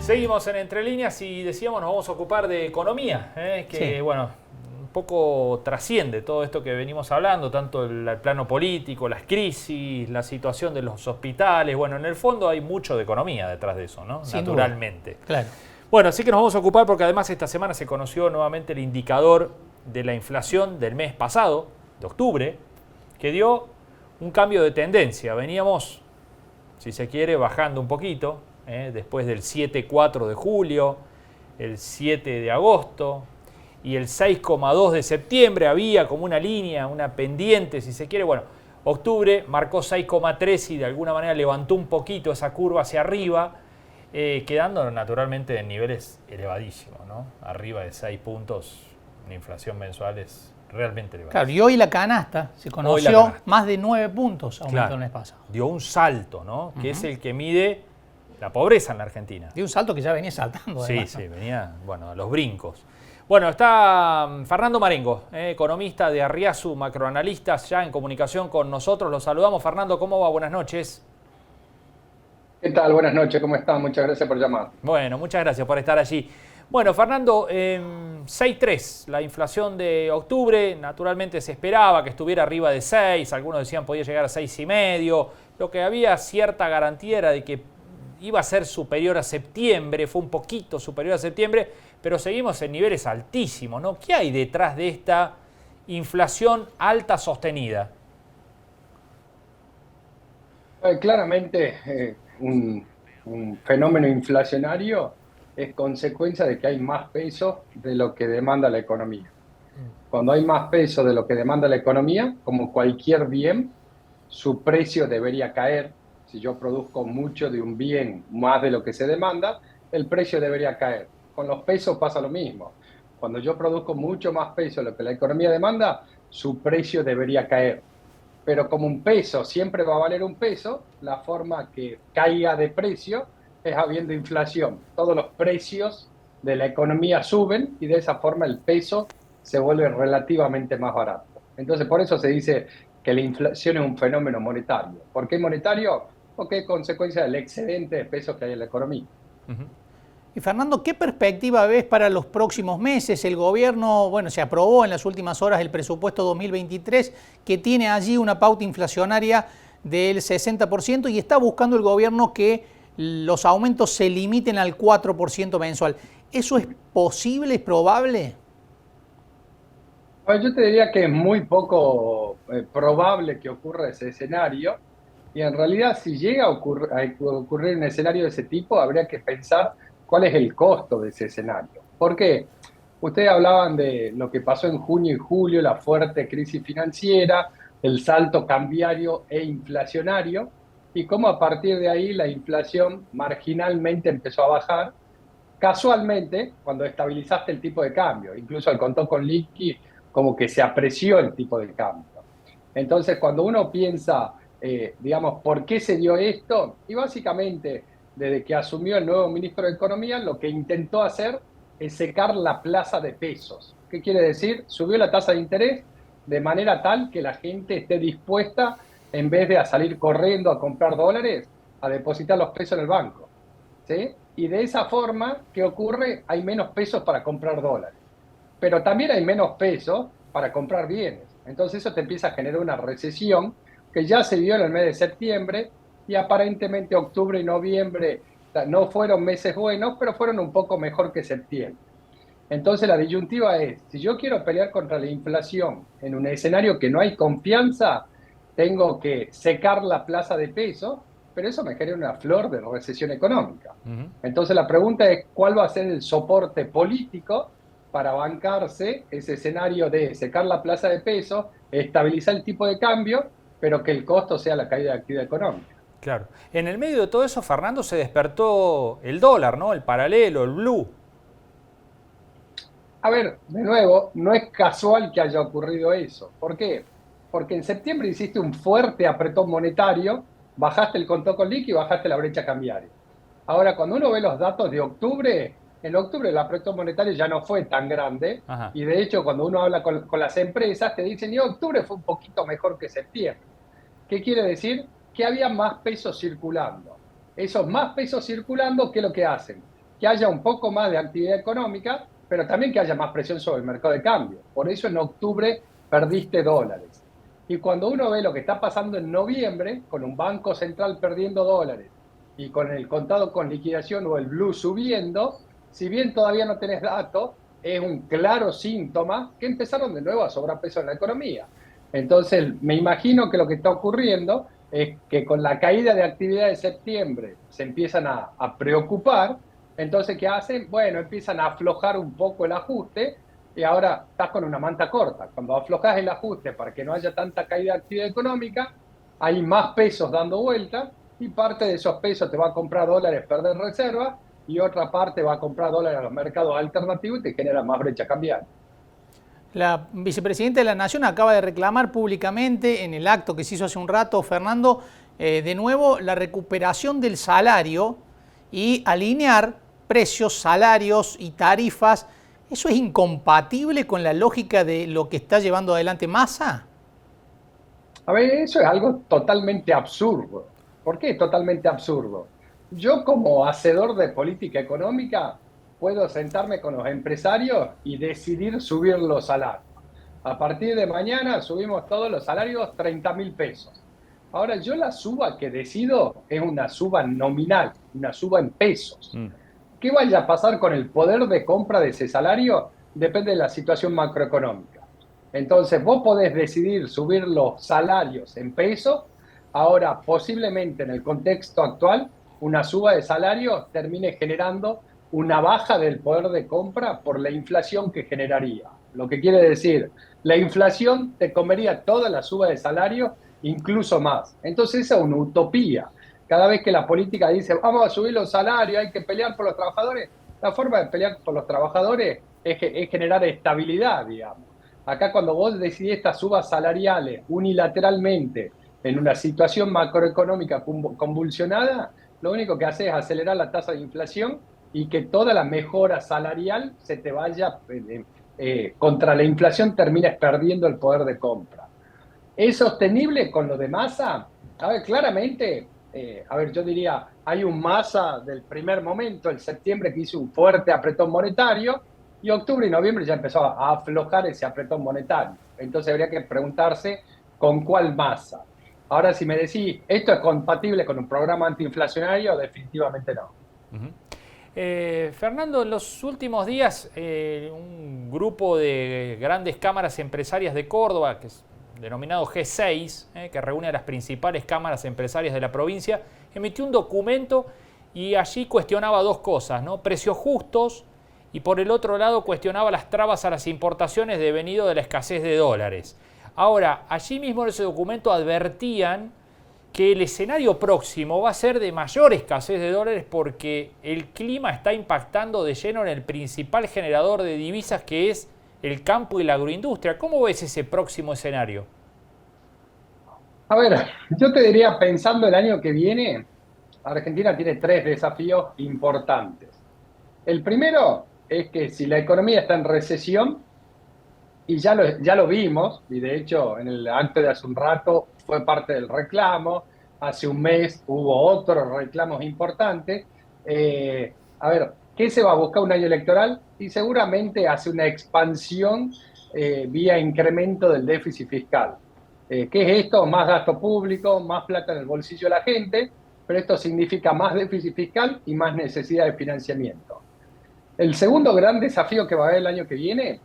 Seguimos en Entre Líneas y decíamos nos vamos a ocupar de economía, que bueno, un poco trasciende todo esto que venimos hablando, tanto el plano político, las crisis, la situación de los hospitales. Bueno, en el fondo hay mucho de economía detrás de eso, ¿no? Sin naturalmente. duda. Claro. Bueno, así que nos vamos a ocupar porque además esta semana se conoció nuevamente el indicador de la inflación del mes pasado, de octubre, que dio un cambio de tendencia. Veníamos, si se quiere, bajando un poquito, después del 7,4 de julio, el 7 de agosto y el 6,2 de septiembre. Había como una línea, una pendiente, si se quiere. Bueno, octubre marcó 6,3 y de alguna manera levantó un poquito esa curva hacia arriba, quedando naturalmente en niveles elevadísimos, ¿no? Arriba de 6 puntos, una inflación mensual es realmente elevada. Claro, y hoy la canasta se conoció más de 9 puntos aumentó el mes pasado. Dio un salto, ¿no? Que es el que mide la pobreza en la Argentina. Dio un salto que ya venía saltando. Sí, además, sí, venía, bueno, a los brincos. Bueno, está Fernando Marengo, economista de Arriazu, macroanalista, ya en comunicación con nosotros. Los saludamos. Fernando, ¿cómo va? Buenas noches. ¿Qué tal? Buenas noches, ¿cómo están? Muchas gracias por llamar. Bueno, muchas gracias por estar allí. Bueno, Fernando, 6,3 la inflación de octubre. Naturalmente se esperaba que estuviera arriba de 6. Algunos decían podía llegar a 6,5. Lo que había cierta garantía era de que iba a ser superior a septiembre. Fue un poquito superior a septiembre, pero seguimos en niveles altísimos, ¿no? ¿Qué hay detrás de esta inflación alta sostenida? Claramente, un fenómeno inflacionario es consecuencia de que hay más peso de lo que demanda la economía. Cuando hay más peso de lo que demanda la economía, como cualquier bien, su precio debería caer. Si yo produzco mucho de un bien más de lo que se demanda, el precio debería caer. Con los pesos pasa lo mismo. Cuando yo produzco mucho más peso de lo que la economía demanda, su precio debería caer. Pero como un peso siempre va a valer un peso, la forma que caiga de precio es habiendo inflación. Todos los precios de la economía suben y de esa forma el peso se vuelve relativamente más barato. Entonces, por eso se dice que la inflación es un fenómeno monetario. ¿Por qué monetario? Porque es consecuencia del excedente de pesos que hay en la economía. Y Fernando, ¿qué perspectiva ves para los próximos meses? El gobierno, bueno, se aprobó en las últimas horas el presupuesto 2023, que tiene allí una pauta inflacionaria del 60% y está buscando el gobierno que los aumentos se limiten al 4% mensual. ¿Eso es posible, es probable? Yo te diría que es muy poco probable que ocurra ese escenario, y en realidad si llega a ocurrir un escenario de ese tipo, habría que pensar cuál es el costo de ese escenario. ¿Por qué? Ustedes hablaban de lo que pasó en junio y julio, la fuerte crisis financiera, el salto cambiario e inflacionario, y cómo a partir de ahí la inflación marginalmente empezó a bajar, casualmente cuando estabilizaste el tipo de cambio, incluso al contado con liqui, como que se apreció el tipo de cambio. Entonces, cuando uno piensa, digamos, ¿por qué se dio esto? Y básicamente, desde que asumió el nuevo ministro de Economía, lo que intentó hacer es secar la plaza de pesos. ¿Qué quiere decir? Subió la tasa de interés de manera tal que la gente esté dispuesta, en vez de a salir corriendo a comprar dólares, a depositar los pesos en el banco, ¿sí? Y de esa forma, ¿qué ocurre? Hay menos pesos para comprar dólares, pero también hay menos pesos para comprar bienes. Entonces eso te empieza a generar una recesión que ya se vio en el mes de septiembre, y aparentemente octubre y noviembre no fueron meses buenos, pero fueron un poco mejor que septiembre. Entonces la disyuntiva es, si yo quiero pelear contra la inflación en un escenario que no hay confianza, tengo que secar la plaza de pesos, pero eso me genera una flor de recesión económica. Entonces la pregunta es, ¿cuál va a ser el soporte político para bancarse ese escenario de secar la plaza de pesos, estabilizar el tipo de cambio, pero que el costo sea la caída de actividad económica? Claro. En el medio de todo eso, Fernando, se despertó el dólar, ¿no? El paralelo, el blue. A ver, de nuevo, no es casual que haya ocurrido eso. ¿Por qué? Porque en septiembre hiciste un fuerte apretón monetario, bajaste el contado con liqui y bajaste la brecha cambiaria. Ahora, cuando uno ve los datos de octubre, en octubre el apretón monetario ya no fue tan grande. Ajá. Y de hecho, cuando uno habla con las empresas, te dicen, y octubre fue un poquito mejor que septiembre. ¿Qué quiere decir? Que había más pesos circulando. Esos más pesos circulando, ¿qué es lo que hacen? que haya un poco más de actividad económica, pero también que haya más presión sobre el mercado de cambio. Por eso en octubre perdiste dólares. Y cuando uno ve lo que está pasando en noviembre, con un banco central perdiendo dólares y con el contado con liquidación o el blue subiendo, si bien todavía no tenés datos, es un claro síntoma que empezaron de nuevo a sobrar peso en la economía. Entonces, me imagino que lo que está ocurriendo es que con la caída de actividad de septiembre se empiezan a preocupar. Entonces, ¿qué hacen? Bueno, empiezan a aflojar un poco el ajuste y ahora estás con una manta corta. Cuando aflojas el ajuste para que no haya tanta caída de actividad económica, hay más pesos dando vuelta y parte de esos pesos te va a comprar dólares, perder reservas, y otra parte va a comprar dólares a los mercados alternativos y te genera más brecha cambiaria. La vicepresidenta de la Nación acaba de reclamar públicamente en el acto que se hizo hace un rato, Fernando, de nuevo la recuperación del salario y alinear precios, salarios y tarifas. ¿Eso es incompatible con la lógica de lo que está llevando adelante Massa? A ver, eso es algo totalmente absurdo. ¿Por qué es totalmente absurdo? Yo como hacedor de política económica puedo sentarme con los empresarios y decidir subir los salarios. A partir de mañana subimos todos los salarios 30.000 pesos. Ahora yo la suba que decido es una suba nominal, una suba en pesos. ¿Qué vaya a pasar con el poder de compra de ese salario? Depende de la situación macroeconómica. Entonces vos podés decidir subir los salarios en pesos. Ahora posiblemente en el contexto actual una suba de salarios termine generando una baja del poder de compra por la inflación que generaría. Lo que quiere decir, la inflación te comería toda la suba de salario, incluso más. Entonces esa es una utopía. Cada vez que la política dice, vamos a subir los salarios, hay que pelear por los trabajadores, la forma de pelear por los trabajadores es generar estabilidad, digamos. Acá cuando vos decidís estas subas salariales unilateralmente en una situación macroeconómica convulsionada, lo único que hace es acelerar la tasa de inflación y que toda la mejora salarial se te vaya contra la inflación, termines perdiendo el poder de compra. ¿Es sostenible con lo de Massa? A ver, claramente, yo diría, hay un Massa del primer momento, el septiembre, que hizo un fuerte apretón monetario, y octubre y noviembre ya empezó a aflojar ese apretón monetario. Entonces habría que preguntarse con cuál Massa. Ahora, si me decís, ¿esto es compatible con un programa antiinflacionario? Definitivamente no. Fernando, en los últimos días un grupo de grandes cámaras empresarias de Córdoba, que es denominado G6, que reúne a las principales cámaras empresarias de la provincia, emitió un documento y allí cuestionaba dos cosas, ¿no? Precios justos, y por el otro lado cuestionaba las trabas a las importaciones devenido de la escasez de dólares. Ahora, allí mismo en ese documento advertían que el escenario próximo va a ser de mayor escasez de dólares porque el clima está impactando de lleno en el principal generador de divisas, que es el campo y la agroindustria. ¿Cómo ves ese próximo escenario? A ver, yo te diría, pensando el año que viene, Argentina tiene 3 desafíos importantes. El primero es que si la economía está en recesión, y ya lo vimos, y de hecho en el acto de hace un rato fue parte del reclamo, hace un mes hubo otros reclamos importantes. ¿Qué se va a buscar un año electoral? Y seguramente hace una expansión vía incremento del déficit fiscal. ¿Qué es esto? Más gasto público, más plata en el bolsillo de la gente, pero esto significa más déficit fiscal y más necesidad de financiamiento. El segundo gran desafío que va a haber el año que viene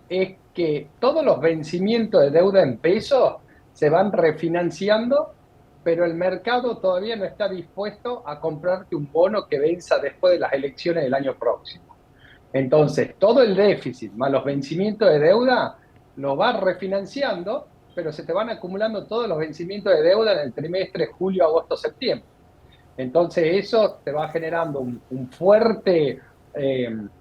es que todos los vencimientos de deuda en pesos se van refinanciando, pero el mercado todavía no está dispuesto a comprarte un bono que venza después de las elecciones del año próximo. Entonces, todo el déficit más los vencimientos de deuda lo vas refinanciando, pero se te van acumulando todos los vencimientos de deuda en el trimestre julio, agosto, septiembre. Entonces, eso te va generando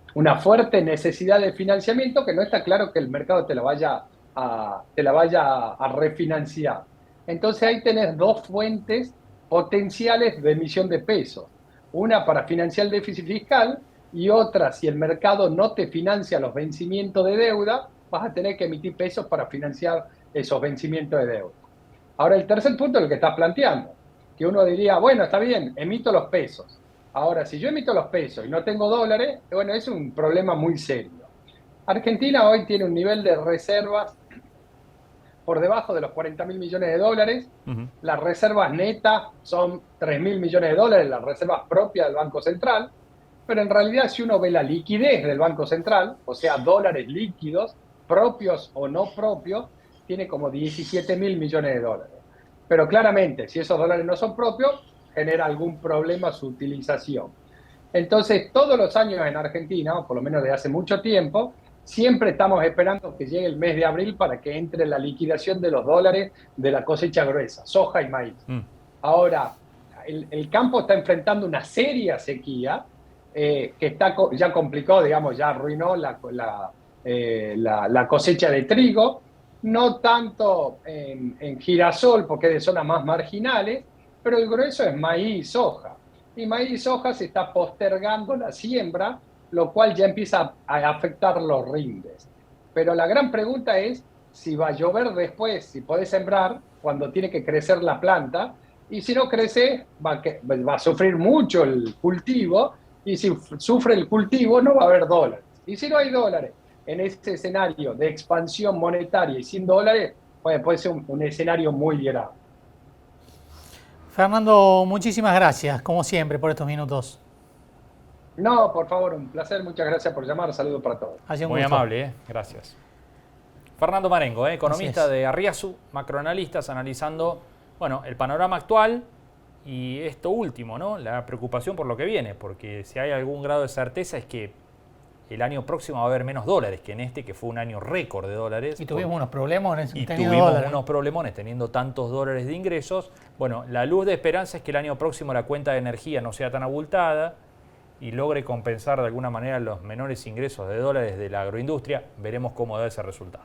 una fuerte necesidad de financiamiento que no está claro que el mercado te la vaya a refinanciar. Entonces ahí tenés dos fuentes potenciales de emisión de pesos. Una para financiar el déficit fiscal y otra, si el mercado no te financia los vencimientos de deuda, vas a tener que emitir pesos para financiar esos vencimientos de deuda. Ahora el tercer punto es el que estás planteando, que uno diría, bueno, está bien, emito los pesos, Ahora, si yo emito los pesos y no tengo dólares, bueno, es un problema muy serio. Argentina hoy tiene un nivel de reservas por debajo de los 40.000 millones de dólares. Las reservas netas son 3.000 millones de dólares, las reservas propias del Banco Central. Pero en realidad, si uno ve la liquidez del Banco Central, o sea, dólares líquidos, propios o no propios, tiene como 17.000 millones de dólares. Pero claramente, si esos dólares no son propios, genera algún problema su utilización. Entonces, todos los años en Argentina, o por lo menos de hace mucho tiempo, siempre estamos esperando que llegue el mes de abril para que entre la liquidación de los dólares de la cosecha gruesa, soja y maíz. Ahora, el campo está enfrentando una seria sequía que está, ya complicó, digamos, ya arruinó la cosecha de trigo, no tanto en girasol, porque es de zonas más marginales, pero el grueso es maíz y soja. Y maíz y soja se está postergando la siembra, lo cual ya empieza a afectar los rindes. Pero la gran pregunta es si va a llover después, si podés sembrar cuando tiene que crecer la planta, y si no crece va a sufrir mucho el cultivo, y si sufre el cultivo no va a haber dólares. Y si no hay dólares en ese escenario de expansión monetaria y sin dólares, puede ser un escenario muy grave. Fernando, muchísimas gracias, como siempre, por estos minutos. No, por favor, un placer, muchas gracias por llamar, saludos para todos. Muy amable, gracias. Fernando Marengo, economista de Arriazu, macroanalistas, analizando, bueno, el panorama actual y esto último, ¿no? La preocupación por lo que viene, porque si hay algún grado de certeza es que el año próximo va a haber menos dólares que en este, que fue un año récord de dólares. Y tuvimos unos problemones unos problemones teniendo tantos dólares de ingresos. Bueno, la luz de esperanza es que el año próximo la cuenta de energía no sea tan abultada y logre compensar de alguna manera los menores ingresos de dólares de la agroindustria. Veremos cómo da ese resultado.